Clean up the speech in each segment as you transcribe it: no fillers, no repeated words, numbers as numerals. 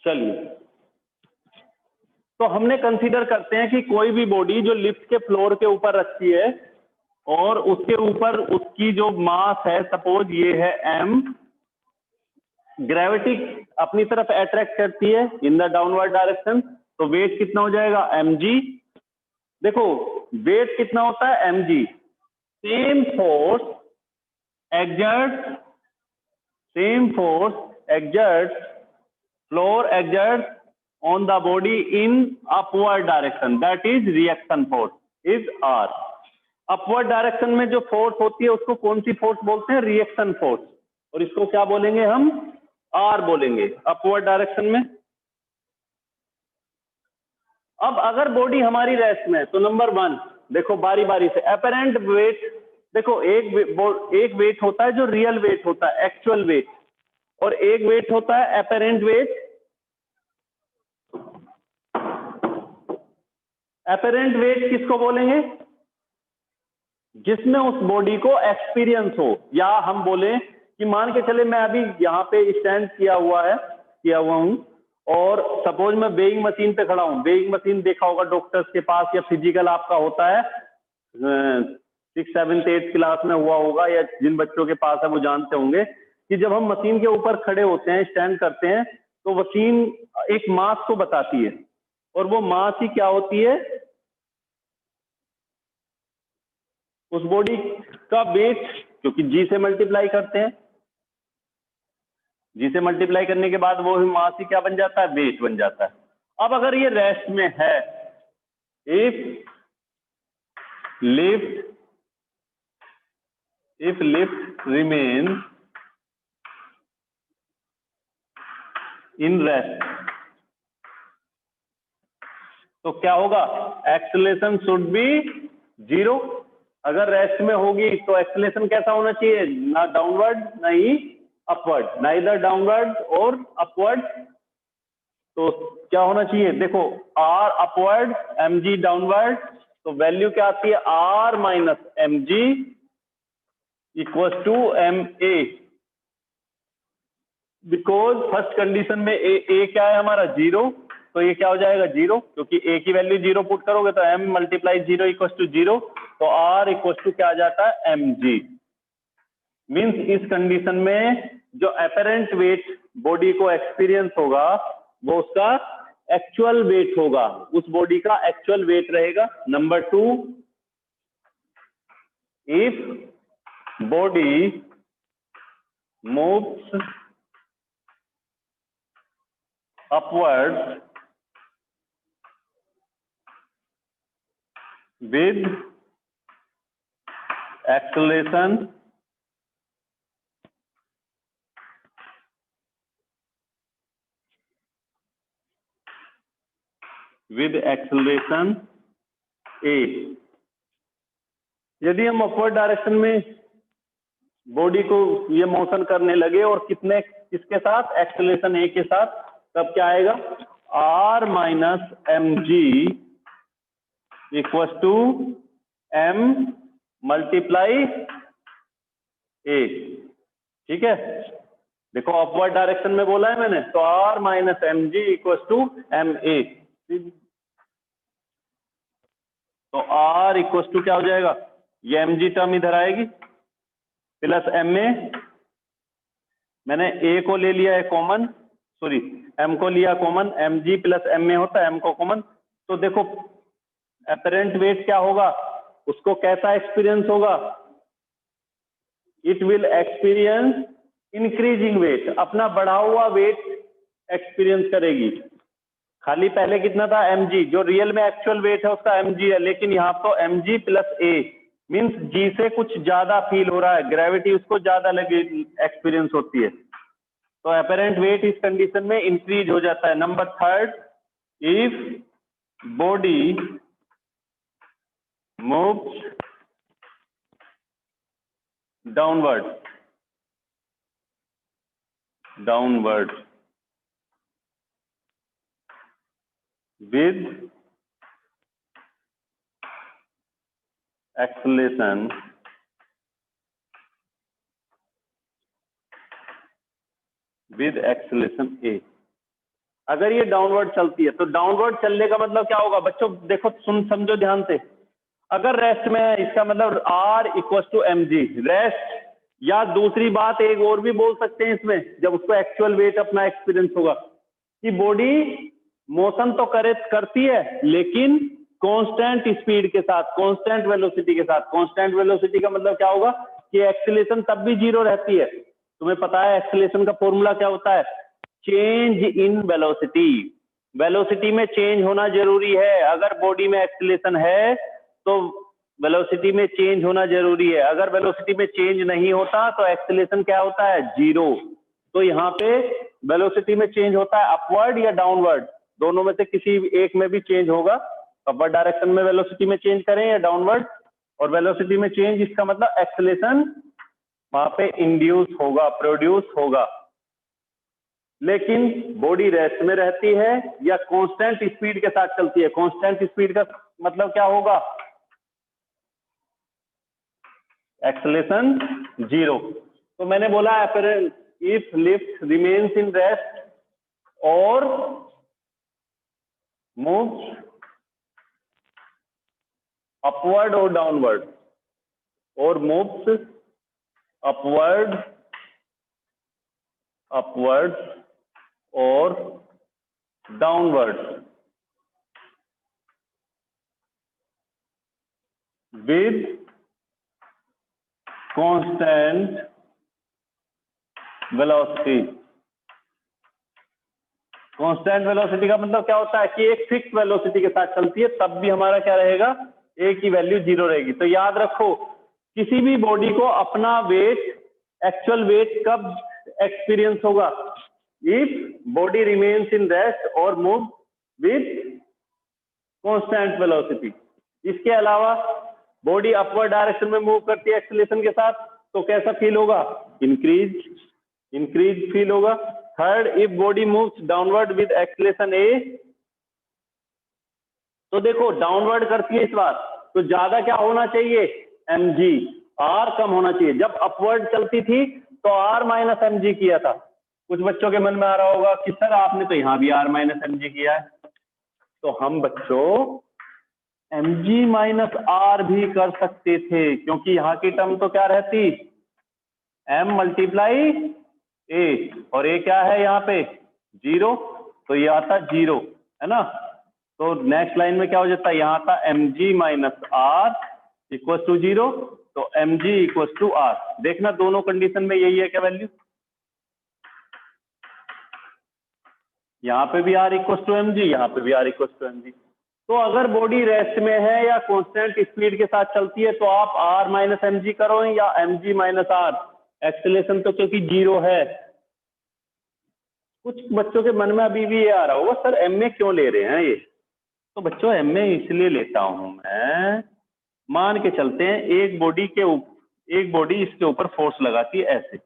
चलिए, तो हमने कंसीडर करते हैं कि कोई भी बॉडी जो लिफ्ट के फ्लोर के ऊपर रखी है और उसके ऊपर उसकी जो मास है, सपोज ये है m, ग्रेविटी अपनी तरफ अट्रैक्ट करती है इन द डाउनवर्ड डायरेक्शन, तो वेट कितना हो जाएगा mg। देखो वेट कितना होता है mg, same force exerts floor exerts on the body in upward direction, that is reaction force is R। Upward direction में जो फोर्स होती है उसको कौन सी फोर्स बोलते हैं? Reaction force. और इसको क्या बोलेंगे हम? R बोलेंगे अपवर्ड डायरेक्शन में। अब अगर बॉडी हमारी रेस्ट में है तो नंबर 1 देखो बारी बारी से अपेरेंट वेट, देखो एक वेट होता है जो रियल वेट होता है, एक्चुअल वेट, और एक वेट होता है अपेरेंट वेट। अपेरेंट वेट किसको बोलेंगे? जिसमें उस बॉडी को एक्सपीरियंस हो, या हम बोले कि मान के चले मैं अभी यहाँ पे स्टैंड किया हुआ हूं और सपोज मैं वेइंग मशीन पे खड़ा हूं। वेइंग मशीन देखा होगा डॉक्टर्स के पास, या फिजिकल आपका होता है 6th 7th 8th क्लास में हुआ होगा, या जिन बच्चों के पास है वो जानते होंगे कि जब हम मशीन के ऊपर खड़े होते हैं, स्टैंड करते हैं, तो मशीन एक मास को बताती है, और वो मास ही क्या होती है? उस बॉडी का वेट, क्योंकि जी से मल्टीप्लाई करते हैं, जी से मल्टीप्लाई करने के बाद वो मास ही क्या बन जाता है? वेट बन जाता है। अब अगर ये रेस्ट में है, if lift remain in rest, तो क्या होगा? Acceleration should be 0। अगर रेस्ट में होगी तो एक्सेलरेशन कैसा होना चाहिए? ना डाउनवर्ड ना ही अपवर्ड, नाइदर डाउनवर्ड और अपवर्ड। तो क्या होना चाहिए? देखो r अपवर्ड mg डाउनवर्ड, तो वैल्यू क्या आती है? r minus mg equal to ma, because first condition में a क्या है हमारा? 0, तो ये क्या हो जाएगा? 0, क्योंकि a की वैल्यू 0 पुट करोगे तो m मल्टीप्लाई 0 इक्वल टू 0, तो r इक्वल टू क्या आ जाता है? mg। मीन्स इस कंडीशन में जो अपेरेंट वेट बॉडी को एक्सपीरियंस होगा वो उसका एक्चुअल वेट होगा, उस बॉडी का एक्चुअल वेट रहेगा। Number 2, if body moves upward with acceleration a, यदि हम अपवर्ड डायरेक्शन में बॉडी को ये मोशन करने लगे और किसके साथ? एक्सेलरेशन a के साथ, तब क्या आएगा? r minus mg equal to m multiply a। ठीक है, देखो अपवर्ड डायरेक्शन में बोला है मैंने, तो r minus mg equal to ma, तो r इक्वल टू क्या हो जाएगा? ये mg टर्म इधर आएगी प्लस ma, मैंने a को ले लिया है कॉमन, सॉरी m को लिया कॉमन, mg प्लस ma होता है, m को कॉमन। तो देखो अपेरेंट वेट क्या होगा? उसको कैसा एक्सपीरियंस होगा? It will experience increasing weight, अपना बढ़ा हुआ वेट एक्सपीरियंस करेगी। खाली पहले कितना था? mg, जो रियल में एक्चुअल वेट है उसका mg है, लेकिन यहाँ तो mg plus a, means g से कुछ ज्यादा फील हो रहा है, ग्रेविटी उसको ज्यादा लगे एक्सपीरियंस होती है, तो अपेरेंट वेट इस कंडीशन में इंक्रीज हो जाता है। Number 3, if body moves downward with acceleration a, अगर ये डाउनवर्ड चलती है तो डाउनवर्ड चलने का मतलब क्या होगा बच्चों, देखो समझो ध्यान से। अगर रेस्ट में है इसका मतलब R equal to M G rest, या दूसरी बात एक और भी बोल सकते हैं इसमें, जब उसको एक्चुअल वेट अपना एक्सपीरियंस होगा कि बॉडी मोशन तो करती है लेकिन कांस्टेंट स्पीड के साथ, कांस्टेंट वेलोसिटी के साथ। कांस्टेंट वेलोसिटी का मतलब क्या होगा कि एक्सीलरेशन तब भी जीरो रहती है। तुम्हें पता है एक्सीलरेशन का फॉर्मूला क्या होता है, चेंज इन वेलोसिटी। वेलोसिटी में चेंज होना जरूरी है। अगर बॉडी में एक्सीलरेशन है तो वेलोसिटी में चेंज होना जरूरी है। अगर वेलोसिटी में चेंज नहीं होता तो एक्सीलरेशन क्या होता है, जीरो। तो यहाँ पे वेलोसिटी में चेंज होता है अपवर्ड या डाउनवर्ड, दोनों में से किसी एक में भी चेंज होगा। अपवर्ड डायरेक्शन में वेलोसिटी में चेंज करें या डाउनवर्ड, और वेलोसिटी में चेंज इसका मतलब एक्सीलरेशन वहां पे इंड्यूस होगा, प्रोड्यूस होगा। लेकिन बॉडी रेस्ट में रहती है या कांस्टेंट स्पीड के साथ चलती है। कांस्टेंट स्पीड का मतलब क्या होगा, एक्सीलरेशन जीरो। तो मैंने बोला if lift remains in rest और मूव्स अपवर्ड और डाउनवर्ड, और मूव्स अपवर्ड और downward with constant velocity. Constant velocity का मतलब क्या होता है कि एक फिक्स वेलोसिटी के साथ चलती है, तब भी हमारा क्या रहेगा, ए की वैल्यू जीरो रहेगी। तो याद रखो किसी भी बॉडी को अपना वेट, एक्चुअल वेट कब एक्सपीरियंस होगा, if body remains in rest और मूव विद कांस्टेंट वेलोसिटी। इसके अलावा बॉडी अपवर्ड डायरेक्शन में मूव करती है एक्सीलरेशन के साथ, तो कैसा फील होगा, इंक्रीज फील होगा। Third, if body moves downward with acceleration A, तो देखो डाउनवर्ड करती है इस बार, तो ज्यादा क्या होना चाहिए, mg, r कम होना चाहिए। जब अपवर्ड चलती थी तो r माइनस एम जी किया था। कुछ बच्चों के मन में आ रहा होगा कि सर आपने तो यहां भी r माइनस एम जी किया है। तो हम बच्चों mg माइनस r भी कर सकते थे, क्योंकि यहाँ की टर्म तो क्या रहती, m मल्टीप्लाई a, और a क्या है यहाँ पे, जीरो, तो ये आता जीरो, है ना। तो नेक्स्ट लाइन में क्या हो जाता है, यहाँ आता mg minus r equal to zero, तो mg इक्वल टू r। देखना दोनों कंडीशन में यही है क्या वैल्यू, यहाँ पे भी r इक्वल टू mg, यहाँ पे भी r इक्वल टू mg। तो अगर बॉडी रेस्ट में है या कांस्टेंट स्पीड के साथ चलती है तो आप r माइनस एम जी करो या mg माइनस r, एक्सीलरेशन तो क्योंकि जीरो है। कुछ बच्चों के मन में अभी भी ये आ रहा होगा सर एमए क्यों ले रहे हैं ये, तो बच्चों एमए इसलिए लेता हूं मैं, मान के चलते हैं एक बॉडी इसके ऊपर फोर्स लगाती है ऐसे,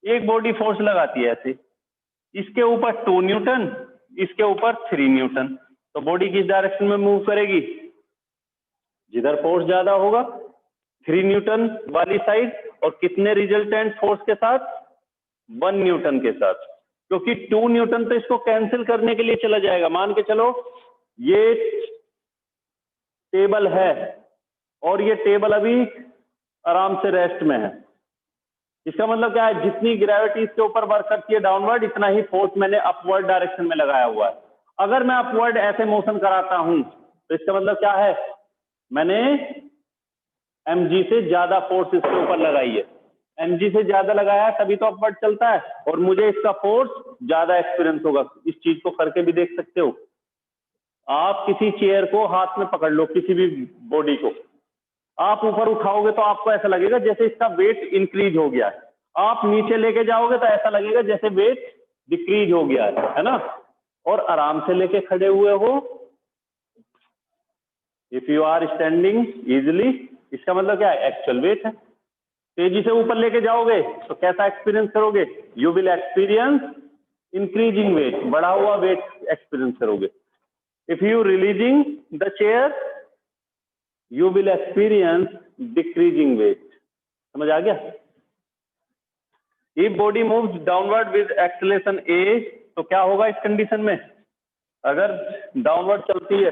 एक बॉडी फोर्स लगाती है ऐसे, इसके ऊपर 2 न्यूटन, इसके ऊपर 3 न्यूटन, तो बॉडी किस डायरेक्शन में मूव करेगी, जिधर फोर्स ज्यादा होगा 3 न्यूटन वाली साइड, और कितने रिजल्टेंट फोर्स के साथ, 1 न्यूटन के साथ। क्योंकि 2 न्यूटन तो इसको कैंसिल करने के लिए चला जाएगा। मान के चलो ये टेबल है और ये टेबल अभी आराम से रेस्ट में है, इसका मतलब क्या है, जितनी ग्रेविटी इसके ऊपर वर्क करती है डाउनवर्ड, इतना ही फोर्स मैंने अपवर्ड डायरेक्शन में लगाया हुआ है। अगर मैं अपवर्ड ऐसे मोशन कराता हूं तो इसका मतलब क्या है, मैंने mg से ज्यादा फोर्स इसके ऊपर लगाई है, mg से ज्यादा लगाया है तभी तो अपवर्ड चलता है, और मुझे इसका फोर्स ज्यादा एक्सपीरियंस होगा। इस चीज को करके भी देख सकते हो। आप किसी चेयर को हाथ में पकड़ लो, किसी भी बॉडी को आप ऊपर उठाओगे तो आपको ऐसा लगेगा जैसे इसका वेट इंक्रीज हो गया है, आप नीचे लेके जाओगे तो ऐसा लगेगा जैसे वेट डिक्रीज हो गया है ना। और आराम से लेके खड़े हुए हो, if you are standing easily, इसका मतलब क्या है, एक्चुअल वेट है। तेजी से ऊपर लेके जाओगे तो कैसा एक्सपीरियंस करोगे, you will experience increasing weight, बढ़ा हुआ वेट एक्सपीरियंस करोगे। If you releasing the chair you will experience decreasing weight। समझ आ गया। if body moves downward with acceleration a, तो क्या होगा इस कंडीशन में, अगर डाउनवर्ड चलती है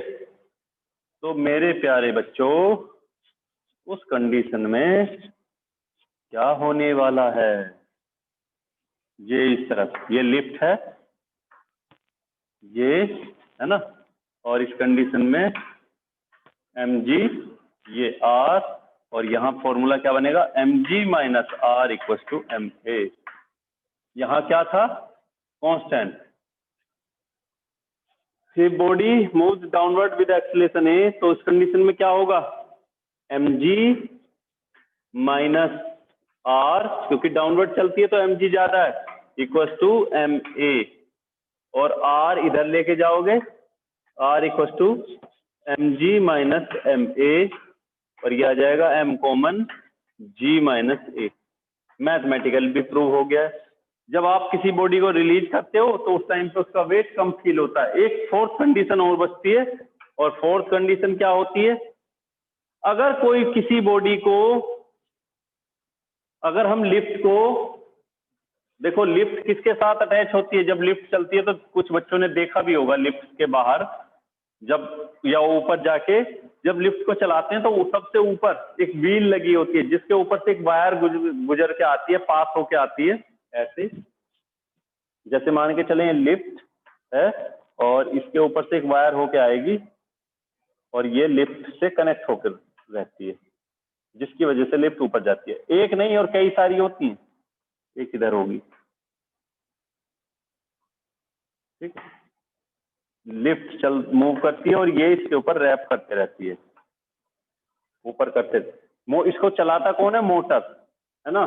तो मेरे प्यारे बच्चों उस कंडीशन में क्या होने वाला है, ये इस तरफ ये लिफ्ट है, ये है ना, और इस कंडीशन में mg ये r, और यहाँ फॉर्मूला क्या बनेगा mg minus r equal to ma। यहाँ क्या था constant. If body moves downward with acceleration a, तो इस कंडीशन में क्या होगा mg माइनस r, क्योंकि डाउनवर्ड चलती है तो mg ज्यादा है, इक्वल टू ma, और r इधर लेके जाओगे r इक्वल टू mg माइनस ma, और ये आ जाएगा m common g minus a। Mathematical भी प्रूव हो गया है। जब आप किसी बॉडी को रिलीज करते हो तो उस टाइम पे उसका वेट कम फील होता है। एक फोर्थ कंडीशन और बचती है, और फोर्थ कंडीशन क्या होती है, अगर कोई किसी बॉडी को, अगर हम लिफ्ट को, देखो लिफ्ट किसके साथ अटैच होती है, जब लिफ्ट चलती है तो कुछ बच्चों ने देखा भी होगा लिफ्ट के बाहर जब, या ऊपर जाके जब लिफ्ट को चलाते हैं तो वो सबसे ऊपर एक व्हील लगी होती है जिसके ऊपर से एक वायर गुजर के आती है, पास होके आती है। ऐसे जैसे मान के चले लिफ्ट है और इसके ऊपर से एक वायर होके आएगी और ये लिफ्ट से कनेक्ट होकर रहती है, जिसकी वजह से लिफ्ट ऊपर जाती है। एक नहीं और कई सारी होती हैं, एक इधर होगी, ठीक, लिफ्ट चल मूव करती है और ये इसके ऊपर रैप करते रहती है, ऊपर करते। इसको चलाता कौन है, मोटर है ना,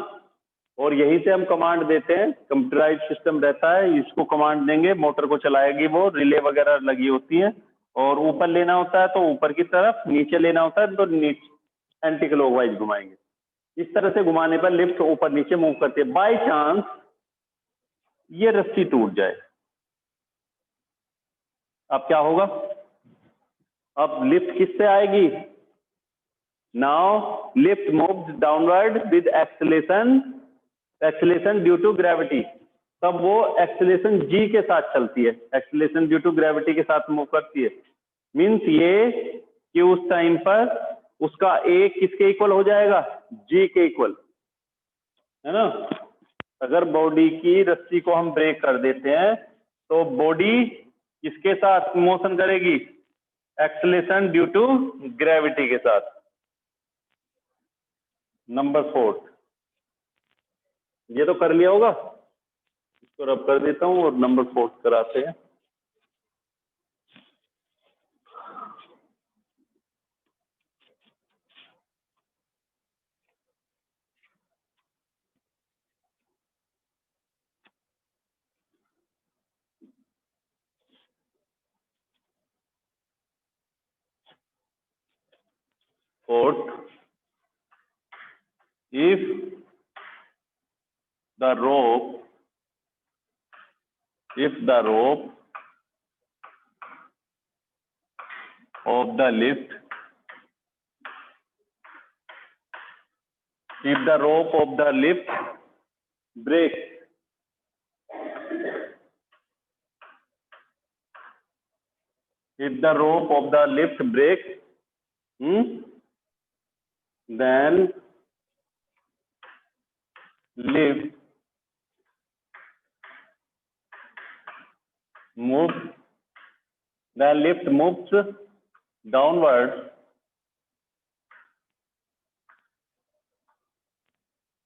और यहीं से हम कमांड देते हैं, कंप्यूटराइज सिस्टम रहता है, इसको कमांड देंगे, मोटर को चलाएगी, वो रिले वगैरह लगी होती है, और ऊपर लेना होता है तो ऊपर की तरफ, नीचे लेना होता है तो नीचे एंटी क्लॉकवाइज घुमाएंगे। इस तरह से घुमाने पर लिफ्ट ऊपर नीचे मूव करती है। बाई चांस ये रस्सी टूट जाए, अब क्या होगा, अब लिफ्ट किससे आएगी, now lift moves downward with acceleration due to gravity. तब वो एक्सेलेरेशन g के साथ चलती है, एक्सेलेरेशन ड्यू टू ग्रेविटी के साथ मूव करती है। मींस ये कि उस टाइम पर उसका a किसके इक्वल हो जाएगा, g के इक्वल, है ना। अगर बॉडी की रस्सी को हम ब्रेक कर देते हैं तो बॉडी किसके साथ मोशन करेगी, एक्सेलेरेशन ड्यू टू ग्रेविटी के साथ। नंबर 4 ये तो कर लिया होगा, इसको रब कर देता हूं और नंबर 4 कराते हैं। Fourth, if the rope of the lift, if the rope of the lift breaks, if the rope of the lift breaks, then lift moves, the lift moves downwards,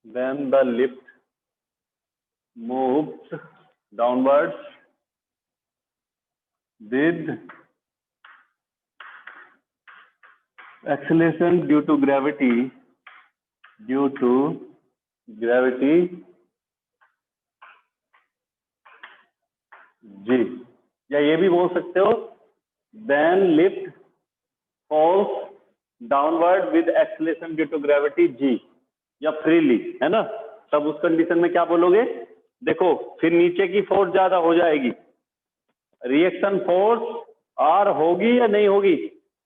then the lift moves downwards with acceleration due to gravity g, या ये भी बोल सकते हो then lift falls downward with acceleration due to gravity g, या freely, है ना। तब उस कंडीशन में क्या बोलोगे, देखो फिर नीचे की फोर्स ज्यादा हो जाएगी, रिएक्शन फोर्स आर होगी या नहीं होगी,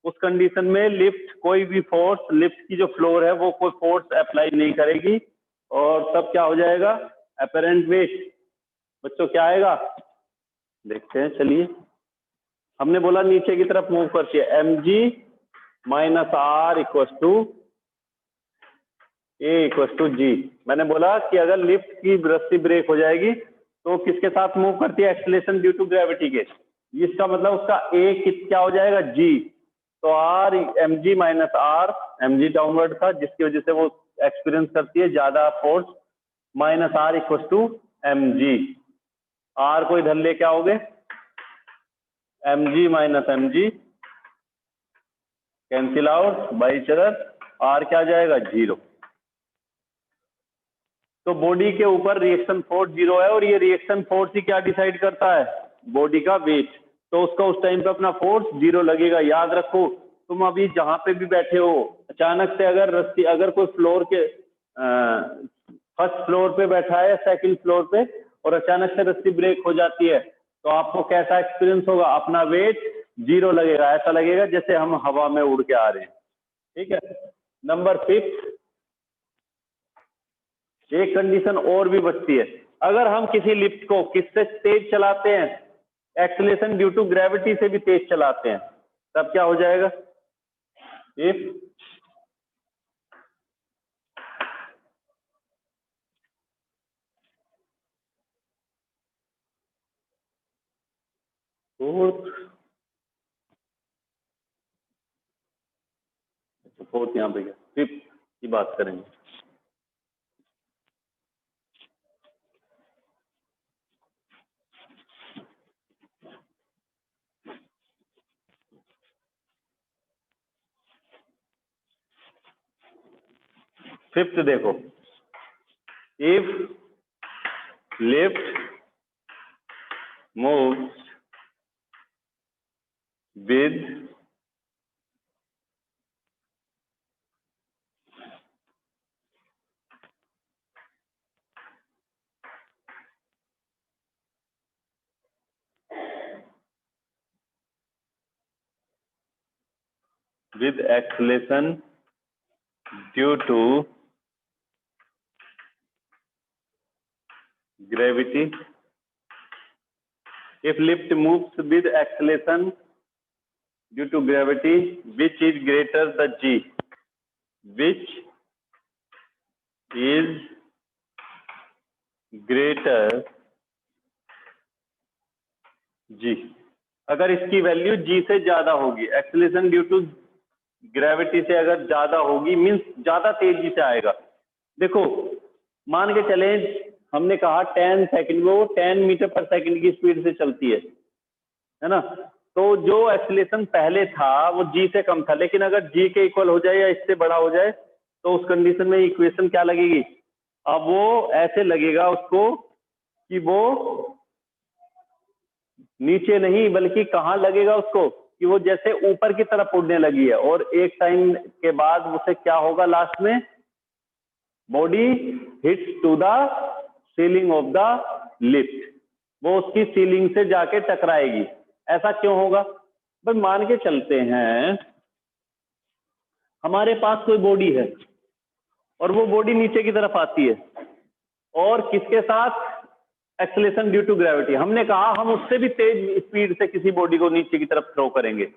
उस कंडीशन में लिफ्ट कोई भी फोर्स, लिफ्ट की जो फ्लोर है वो कोई फोर्स अप्लाई नहीं करेगी, और तब क्या हो जाएगा, अपेरेंट वेट। बच्चों क्या आएगा, देखते हैं, चलिए हमने बोला नीचे की तरफ मूव करती है, mg minus R equals to A equals to G. मैंने बोला कि अगर लिफ्ट की रस्सी ब्रेक हो जाएगी तो किसके साथ मूव करती है, एक्सीलरेशन ड्यू टू ग्रेविटी के। इसका मतलब उसका ए क्या हो जाएगा, जी। तो R M G minus R, M G downward था जिसकी वजह से वो एक्सपीरियंस करती है ज्यादा force, minus R equal to M G. R को इधर ले क्या हो गए, M G minus M G cancel out by each other, R क्या जाएगा, 0। तो बॉडी के ऊपर रिएक्शन फोर्स 0 है और ये रिएक्शन फोर्स ही क्या डिसाइड करता है, बॉडी का वेट। तो उसका उस टाइम पे अपना फोर्स 0 लगेगा। याद रखो, तुम अभी जहां पे भी बैठे हो, अचानक से अगर रस्सी, अगर कोई फ्लोर के फर्स्ट फ्लोर पे बैठा है या सेकंड फ्लोर पे और अचानक से रस्सी ब्रेक हो जाती है तो आपको कैसा एक्सपीरियंस होगा, अपना वेट 0 लगेगा, ऐसा लगेगा जैसे हम हवा में उड़ के आ रहे हैं। ठीक है। नंबर 5, एक कंडीशन और भी बचती है, अगर हम किसी लिफ्ट को किससे तेज चलाते हैं, एक्सीलरेशन ड्यू टू ग्रेविटी से भी तेज चलाते हैं, तब क्या हो जाएगा, इफ फोर्थ यहाँ पे, फिफ्थ की बात करेंगे। फिफ्थ देखो, if lift moves with acceleration due to gravity, if lift moves with acceleration due to gravity which is greater the g, which is greater g, अगर इसकी वैल्यू g से ज्यादा होगी, एक्सीलरेशन ड्यू टू ग्रेविटी से अगर ज्यादा होगी, means ज्यादा तेजी से आएगा। देखो मान के चले, हमने कहा 10 सेकंड, वो 10 मीटर पर सेकंड की स्पीड से चलती है ना, तो जो एक्सीलरेशन पहले था वो जी से कम था, लेकिन अगर जी के इक्वल हो जाए या इससे बड़ा हो जाए तो उस कंडीशन में इक्वेशन क्या लगेगी, अब वो ऐसे लगेगा उसको कि वो नीचे नहीं बल्कि कहाँ लगेगा उसको, कि वो जैसे ऊपर की तरफ उड़ने लगी है, और एक टाइम के बाद उसे क्या होगा, लास्ट में body hits to the ceiling of the lift, वो उसकी सीलिंग से जाके टकराएगी। ऐसा क्यों होगा भाई, मान के चलते हैं हमारे पास कोई बॉडी है और वो बॉडी नीचे की तरफ आती है, और किसके साथ, एक्सीलरेशन ड्यू टू ग्रेविटी। हमने कहा हम उससे भी तेज स्पीड से किसी बॉडी को नीचे की तरफ थ्रो करेंगे।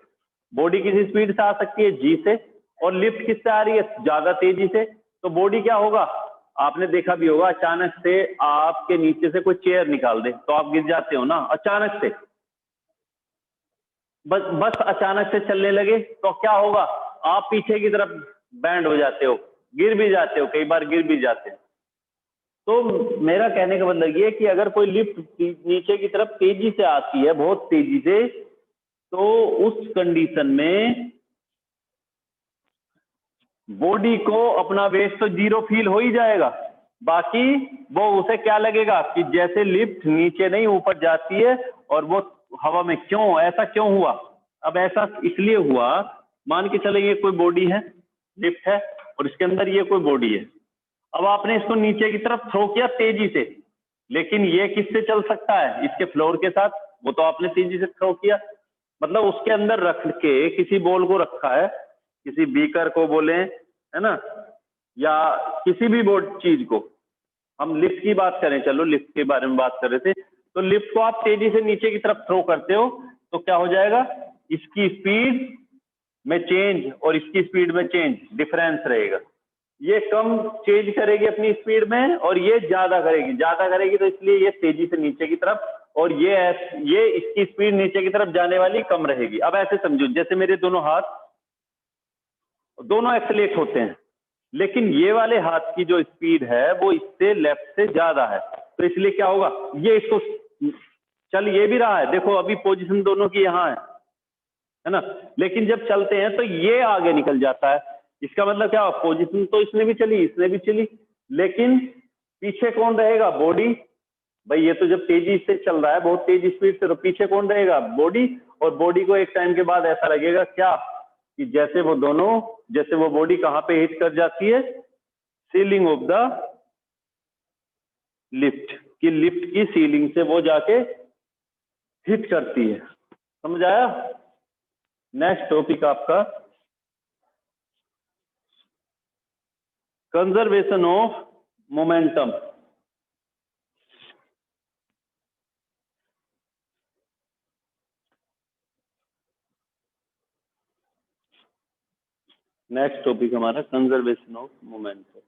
बॉडी किसी स्पीड से आ सकती है जी से, और लिफ्ट किससे आ रही है, ज्यादा तेजी से, तो बॉडी क्या होगा, आपने देखा भी होगा, अचानक से आपके नीचे से कोई चेयर निकाल दे तो आप गिर जाते हो ना, अचानक से, बस अचानक से चलने लगे तो क्या होगा, आप पीछे की तरफ बैंड हो जाते हो, गिर भी जाते हो, कई बार गिर भी जाते हैं। तो मेरा कहने का मतलब ये है कि अगर कोई लिफ्ट नीचे की तरफ तेजी से आती है, बहुत तेजी से, तो उस कंडीशन में बॉडी को अपना वेट तो 0 फील हो ही जाएगा, बाकी वो उसे क्या लगेगा कि जैसे लिफ्ट नीचे नहीं ऊपर जाती है और वो हवा में, क्यों ऐसा क्यों हुआ, अब ऐसा इसलिए हुआ, मान के चले ये कोई बॉडी है, लिफ्ट है और इसके अंदर ये कोई बॉडी है, अब आपने इसको नीचे की तरफ थ्रो किया तेजी से, लेकिन ये किससे चल सकता है, इसके फ्लोर के साथ, वो तो आपने तेजी से थ्रो किया, मतलब उसके अंदर रख के किसी बॉल को रखा है, किसी बीकर को बोले, है ना, या किसी भी बोर्ड चीज को, हम लिफ्ट की बात करें, चलो लिफ्ट के बारे में बात कर रहे थे, तो लिफ्ट को आप तेजी से नीचे की तरफ थ्रो करते हो तो क्या हो जाएगा, इसकी स्पीड में चेंज और इसकी स्पीड में चेंज, डिफरेंस रहेगा। ये कम चेंज करेगी अपनी स्पीड में और ये ज्यादा करेगी तो इसलिए ये तेजी से नीचे की तरफ, और ये इसकी स्पीड नीचे की तरफ जाने वाली कम रहेगी। अब ऐसे समझो जैसे मेरे दोनों हाथ दोनों एक्सेलेरेट होते हैं, लेकिन ये वाले हाथ की जो स्पीड है वो इससे लेफ्ट से ज्यादा है, तो इसलिए क्या होगा, ये इसको चल ये भी रहा है, देखो अभी पोजीशन दोनों की यहाँ है ना, लेकिन जब चलते हैं तो ये आगे निकल जाता है। इसका मतलब क्या, पोजीशन तो इसने भी चली इसने भी चली, लेकिन पीछे कौन रहेगा, बॉडी। भाई ये तो जब तेजी से चल रहा है, बहुत तेज स्पीड से, तो पीछे कौन रहेगा, बॉडी। और बॉडी को एक टाइम के बाद ऐसा लगेगा क्या, कि जैसे वो बॉडी कहाँ पे हिट कर जाती है, सीलिंग ऑफ द लिफ्ट, कि लिफ्ट की सीलिंग से वो जाके हिट करती है। समझ आया। नेक्स्ट टॉपिक आपका conservation of momentum. Next topic हमारा कंजर्वेशन ऑफ मोमेंटम।